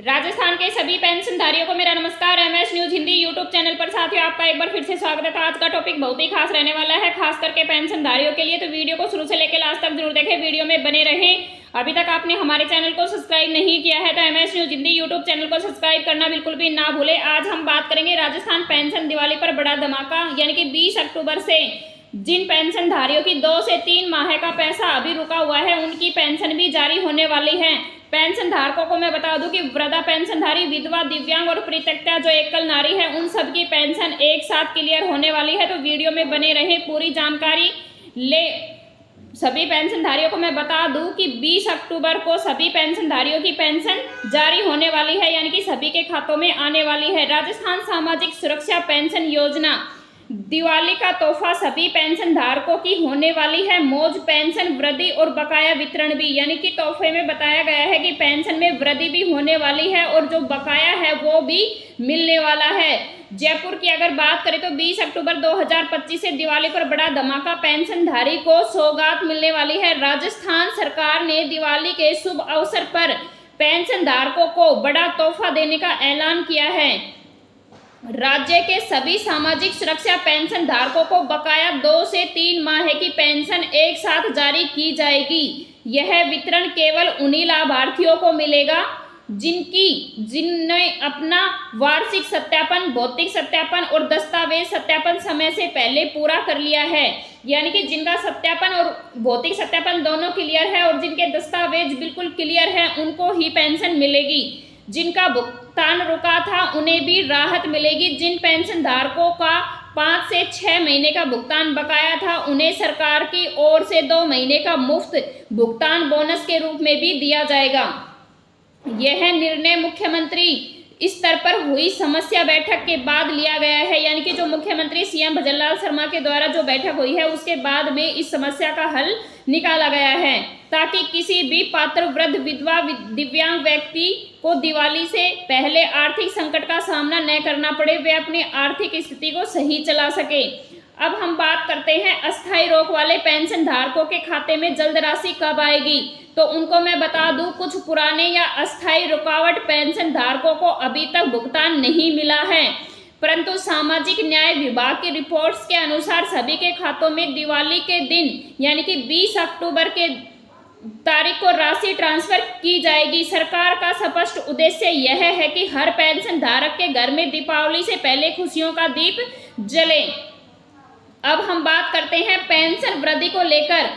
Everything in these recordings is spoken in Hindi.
राजस्थान के सभी पेंशनधारियों को मेरा नमस्कार। MS news Hindi YouTube channel पर साथियों आपका एक बार फिर से स्वागत है। तो आज का टॉपिक बहुत ही खास रहने वाला है, खास करके पेंशनधारियों के लिए। तो वीडियो को शुरू से लेकर लास्ट तक जरूर देखें, वीडियो में बने रहें। अभी तक आपने हमारे चैनल को सब्सक्राइब नहीं किया है तो MS news Hindi YouTube channel को सब्सक्राइब करना बिल्कुल भी ना भूले। आज हम बात करेंगे राजस्थान पेंशन दिवाली पर बड़ा धमाका, यानी कि 20 अक्टूबर से जिन पेंशनधारियों की 2 से 3 माह का पैसा अभी रुका हुआ है उनकी पेंशन भी जारी होने वाली है। पेंशन धारकों को मैं बता दूं कि वृद्धा पेंशनधारी, विधवा, दिव्यांग और परित्यक्ता जो एकल नारी है उन सबकी पेंशन एक साथ क्लियर होने वाली है। तो वीडियो में बने रहें, पूरी जानकारी ले। सभी पेंशनधारियों को मैं बता दूं कि 20 अक्टूबर को सभी पेंशनधारियों की पेंशन जारी होने वाली है, यानी कि सभी के खातों में आने वाली है। राजस्थान सामाजिक सुरक्षा पेंशन योजना दिवाली का तोहफा सभी पेंशन धारकों की होने वाली है। मौज, पेंशन वृद्धि और बकाया वितरण भी, यानी कि तोहफे में बताया गया है कि पेंशन में वृद्धि भी होने वाली है और जो बकाया है वो भी मिलने वाला है। जयपुर की अगर बात करें तो 20 अक्टूबर 2025 से दिवाली पर बड़ा धमाका, पेंशनधारी को सौगात मिलने वाली है। राजस्थान सरकार ने दिवाली के शुभ अवसर पर पेंशन धारकों को बड़ा तोहफा देने का ऐलान किया है। राज्य के सभी सामाजिक सुरक्षा पेंशन धारकों को बकाया 2 से 3 माह की पेंशन एक साथ जारी की जाएगी। यह वितरण केवल उन्हीं लाभार्थियों को मिलेगा जिनने अपना वार्षिक सत्यापन, भौतिक सत्यापन और दस्तावेज सत्यापन समय से पहले पूरा कर लिया है। यानी कि जिनका सत्यापन और भौतिक सत्यापन दोनों क्लियर है और जिनके दस्तावेज बिल्कुल क्लियर है उनको ही पेंशन मिलेगी। जिनका भुगतान रुका था उन्हें भी राहत मिलेगी। जिन पेंशन धारकों का 5 से 6 महीने का भुगतान बकाया था उन्हें सरकार की ओर से 2 महीने का मुफ्त भुगतान बोनस के रूप में भी दिया जाएगा। यह निर्णय मुख्यमंत्री स्तर पर हुई समस्या बैठक के बाद लिया गया है, यानी कि जो मुख्यमंत्री सीएम भजनलाल शर्मा के द्वारा जो बैठक हुई है उसके बाद में इस समस्या का हल निकाला गया है, ताकि किसी भी पात्र वृद्ध, विधवा, दिव्यांग व्यक्ति को दिवाली से पहले आर्थिक संकट का सामना न करना पड़े, वे अपनी आर्थिक स्थिति को सही चला सके। अब हम बात करते हैं अस्थायी रोक वाले पेंशन धारकों के खाते में जल्द राशि कब आएगी। तो उनको मैं बता दूं, कुछ पुराने या अस्थायी रुकावट पेंशन धारकों को अभी तक भुगतान नहीं मिला है, परंतु सामाजिक न्याय विभाग की रिपोर्ट्स के अनुसार सभी के खातों में दिवाली के दिन यानी कि 20 अक्टूबर के तारीख को राशि ट्रांसफर की जाएगी। सरकार का स्पष्ट उद्देश्य यह है कि हर पेंशन धारक के घर में दीपावली से पहले खुशियों का दीप जले। अब हम बात करते हैं पेंशन वृद्धि को लेकर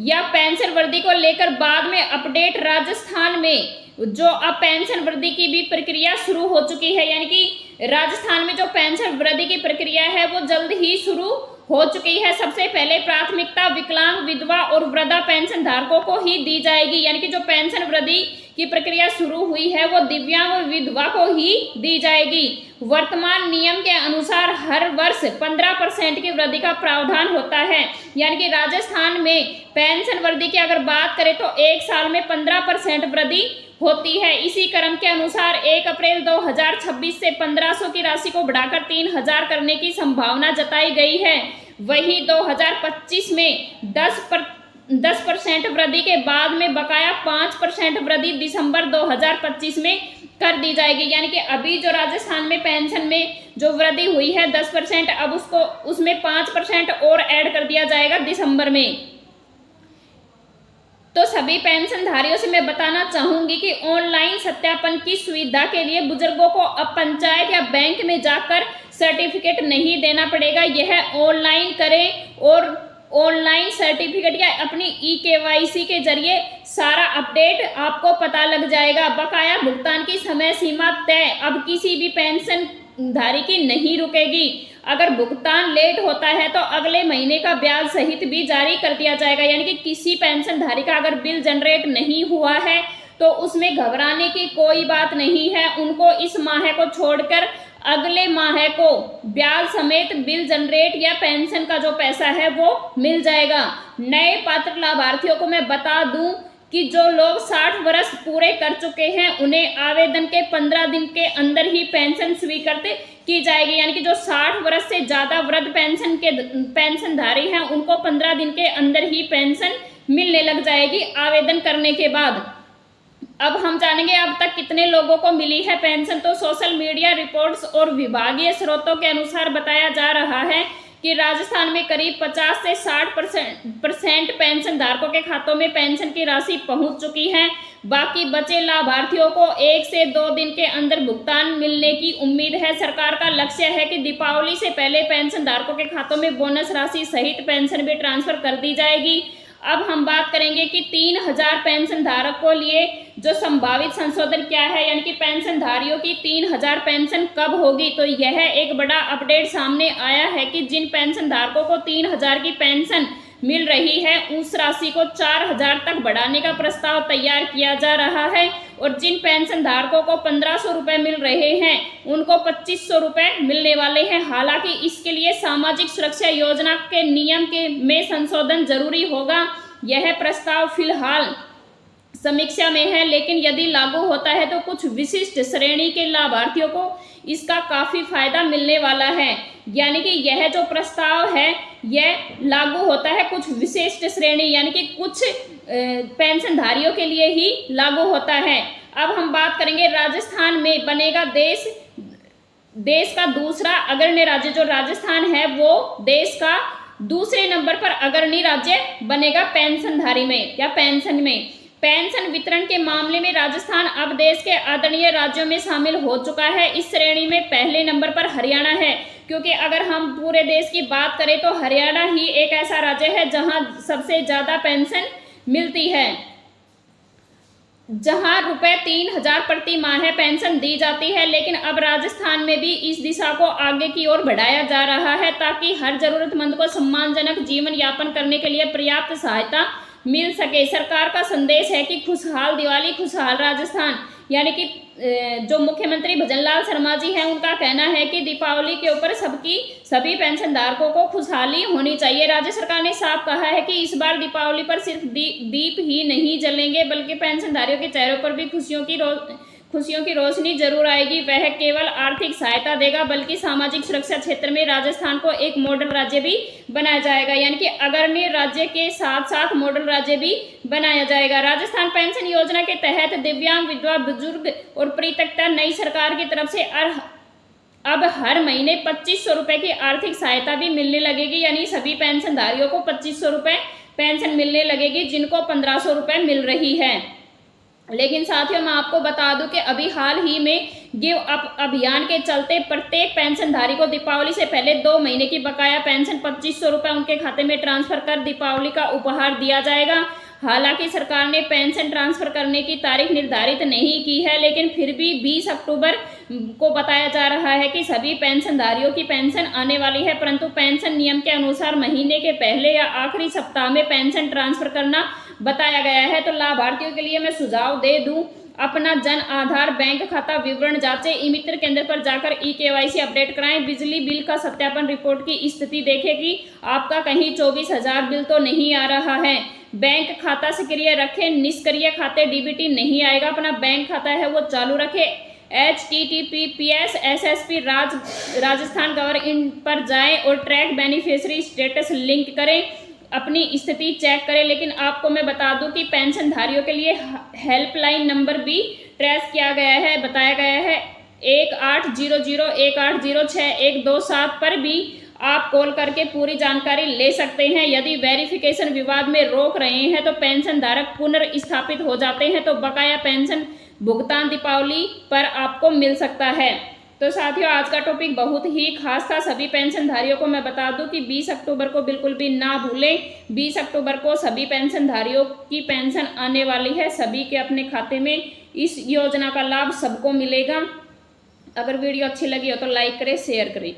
या पेंशन वृद्धि को लेकर बाद में अपडेट। राजस्थान में जो अब पेंशन वृद्धि की भी प्रक्रिया शुरू हो चुकी है, यानी कि राजस्थान में जो पेंशन वृद्धि की प्रक्रिया है वो जल्द ही शुरू हो चुकी है। सबसे पहले प्राथमिकता विकलांग, विधवा और वृद्धा पेंशन धारकों को ही दी जाएगी, यानी कि जो पेंशन वृद्धि की प्रक्रिया शुरू हुई है वो दिव्यांग और विधवा को ही दी जाएगी। वर्तमान नियम के अनुसार हर वर्ष 15% की वृद्धि का प्रावधान होता है, यानी कि राजस्थान में पेंशन वृद्धि की अगर बात करें तो एक साल में 15% वृद्धि होती है। इसी क्रम के अनुसार 1 अप्रैल 2026 से 1500 की राशि को बढ़ाकर 3000 करने की संभावना जताई गई है। वहीं 2025 में 10% वृद्धि के बाद में बकाया 5% वृद्धि दिसंबर 2025 में कर दी जाएगी। यानी कि अभी जो राजस्थान में पेंशन में जो वृद्धि हुई है 10%, अब उसमें 5% और ऐड कर दिया जाएगा दिसंबर में। तो सभी पेंशनधारियों से मैं बताना चाहूंगी कि ऑनलाइन सत्यापन की सुविधा के लिए बुजुर्गों को अब पंचायत या बैंक में जाकर सर्टिफिकेट नहीं देना पड़ेगा। यह ऑनलाइन करें और ऑनलाइन सर्टिफिकेट या अपनी eKYC के जरिए सारा अपडेट आपको पता लग जाएगा। बकाया भुगतान की समय सीमा तय अब किसी भी पेंशन धारी की नहीं रुकेगी। अगर भुगतान लेट होता है तो अगले महीने का ब्याज सहित भी जारी कर दिया जाएगा। यानी कि किसी पेंशन धारी का अगर बिल जनरेट नहीं हुआ है तो उसमें घबराने की कोई बात नहीं है। उनको इस माह को छोड़कर अगले माह को ब्याज समेत बिल जनरेट या पेंशन का जो पैसा है वो मिल जाएगा। नए पात्र लाभार्थियों को मैं बता दूं कि जो लोग 60 वर्ष पूरे कर चुके हैं उन्हें आवेदन के 15 दिन के अंदर ही पेंशन स्वीकृत की जाएगी। यानी कि जो 60 वर्ष से ज़्यादा वृद्ध पेंशनधारी हैं उनको 15 दिन के अंदर ही पेंशन मिलने लग जाएगी आवेदन करने के बाद। अब हम जानेंगे अब तक कितने लोगों को मिली है पेंशन। तो सोशल मीडिया रिपोर्ट्स और विभागीय स्रोतों के अनुसार बताया जा रहा है कि राजस्थान में करीब 50 से 60% पेंशन धारकों के खातों में पेंशन की राशि पहुंच चुकी है। बाकी बचे लाभार्थियों को 1 से 2 दिन के अंदर भुगतान मिलने की उम्मीद है। सरकार का लक्ष्य है कि दीपावली से पहले पेंशन धारकों के खातों में बोनस राशि सहित पेंशन भी ट्रांसफर कर दी जाएगी। अब हम बात करेंगे कि 3000 पेंशन धारक को लिए जो संभावित संशोधन क्या है, यानी कि पेंशन धारियों की 3000 पेंशन कब होगी। तो यह एक बड़ा अपडेट सामने आया है कि जिन पेंशन धारकों को 3000 की पेंशन मिल रही है उस राशि को 4000 तक बढ़ाने का प्रस्ताव तैयार किया जा रहा है और जिन पेंशन धारकों को 1500 रुपये मिल रहे हैं उनको 2500 रुपये मिलने वाले हैं। हालांकि इसके लिए सामाजिक सुरक्षा योजना के नियम में संशोधन जरूरी होगा। यह प्रस्ताव फिलहाल समीक्षा में है, लेकिन यदि लागू होता है तो कुछ विशिष्ट श्रेणी के लाभार्थियों को इसका काफ़ी फायदा मिलने वाला है। यानी कि यह जो प्रस्ताव है यह लागू होता है कुछ विशिष्ट श्रेणी यानी कि कुछ पेंशनधारियों के लिए ही लागू होता है। अब हम बात करेंगे राजस्थान में बनेगा देश का दूसरा अग्रणी राज्य। जो राजस्थान है वो देश का दूसरे नंबर पर अग्रणी राज्य बनेगा पेंशनधारी में या पेंशन में। पेंशन वितरण के मामले में राजस्थान अब देश के आदरणीय राज्यों में शामिल हो चुका है। इस श्रेणी में पहले नंबर पर हरियाणा है, क्योंकि अगर हम पूरे देश की बात करें तो हरियाणा ही एक ऐसा राज्य है जहां सबसे ज़्यादा पेंशन मिलती है, जहां रुपए 3000 प्रति माह पेंशन दी जाती है। लेकिन अब राजस्थान में भी इस दिशा को आगे की ओर बढ़ाया जा रहा है ताकि हर जरूरतमंद को सम्मानजनक जीवन यापन करने के लिए पर्याप्त सहायता मिल सके। सरकार का संदेश है कि खुशहाल दिवाली खुशहाल राजस्थान, यानी कि जो मुख्यमंत्री भजनलाल शर्मा जी हैं उनका कहना है कि दीपावली के ऊपर सभी पेंशनधारकों को खुशहाली होनी चाहिए। राज्य सरकार ने साफ कहा है कि इस बार दीपावली पर सिर्फ दीप ही नहीं जलेंगे बल्कि पेंशनधारियों के चेहरों पर भी खुशियों की रोशनी जरूर आएगी। वह केवल आर्थिक सहायता देगा बल्कि सामाजिक सुरक्षा क्षेत्र में राजस्थान को एक मॉडल राज्य भी बनाया जाएगा, यानी कि अग्रणी राज्य के साथ साथ मॉडल राज्य भी बनाया जाएगा। राजस्थान पेंशन योजना के तहत दिव्यांग, विधवा, बुजुर्ग और परित्यक्ता नई सरकार की तरफ से अब हर महीने 2500 रुपये की आर्थिक सहायता भी मिलने लगेगी, यानी सभी पेंशनधारियों को 2500 रुपये पेंशन मिलने लगेगी जिनको 1500 रुपये मिल रही है। लेकिन साथियों मैं आपको बता दूं कि अभी हाल ही में गिव अप अभियान के चलते प्रत्येक पेंशनधारी को दीपावली से पहले 2 महीने की बकाया पेंशन 2500 रुपये उनके खाते में ट्रांसफर कर दीपावली का उपहार दिया जाएगा। हालांकि सरकार ने पेंशन ट्रांसफर करने की तारीख निर्धारित नहीं की है, लेकिन फिर भी 20 अक्टूबर को बताया जा रहा है कि सभी पेंशनधारियों की पेंशन आने वाली है, परंतु पेंशन नियम के अनुसार महीने के पहले या आखिरी सप्ताह में पेंशन ट्रांसफर करना बताया गया है। तो लाभार्थियों के लिए मैं सुझाव दे दूं, अपना जन आधार बैंक खाता विवरण जांचें, ई मित्र केंद्र पर जाकर KYC अपडेट कराएं, बिजली बिल का सत्यापन रिपोर्ट की स्थिति देखें कि आपका कहीं 24,000 बिल तो नहीं आ रहा है। बैंक खाता सक्रिय रखें, निष्क्रिय खाते DBT नहीं आएगा। अपना बैंक खाता है वो चालू रखें। https SSP राजस्थान गवर्न पर जाएं और ट्रैक बेनिफिशियरी स्टेटस लिंक करें, अपनी स्थिति चेक करें। लेकिन आपको मैं बता दूं कि पेंशनधारियों के लिए हेल्पलाइन नंबर भी ट्रेस किया गया है, बताया गया है 18001806 पर भी आप कॉल करके पूरी जानकारी ले सकते हैं। यदि वेरिफिकेशन विवाद में रोक रहे हैं तो पेंशनधारक पुनर्स्थापित हो जाते हैं तो बकाया पेंशन भुगतान दीपावली पर आपको मिल सकता है। तो साथियों आज का टॉपिक बहुत ही खास था। सभी पेंशनधारियों को मैं बता दूं कि 20 अक्टूबर को बिल्कुल भी ना भूलें। 20 अक्टूबर को सभी पेंशनधारियों की पेंशन आने वाली है, सभी के अपने खाते में इस योजना का लाभ सबको मिलेगा। अगर वीडियो अच्छी लगी हो तो लाइक करें, शेयर करें।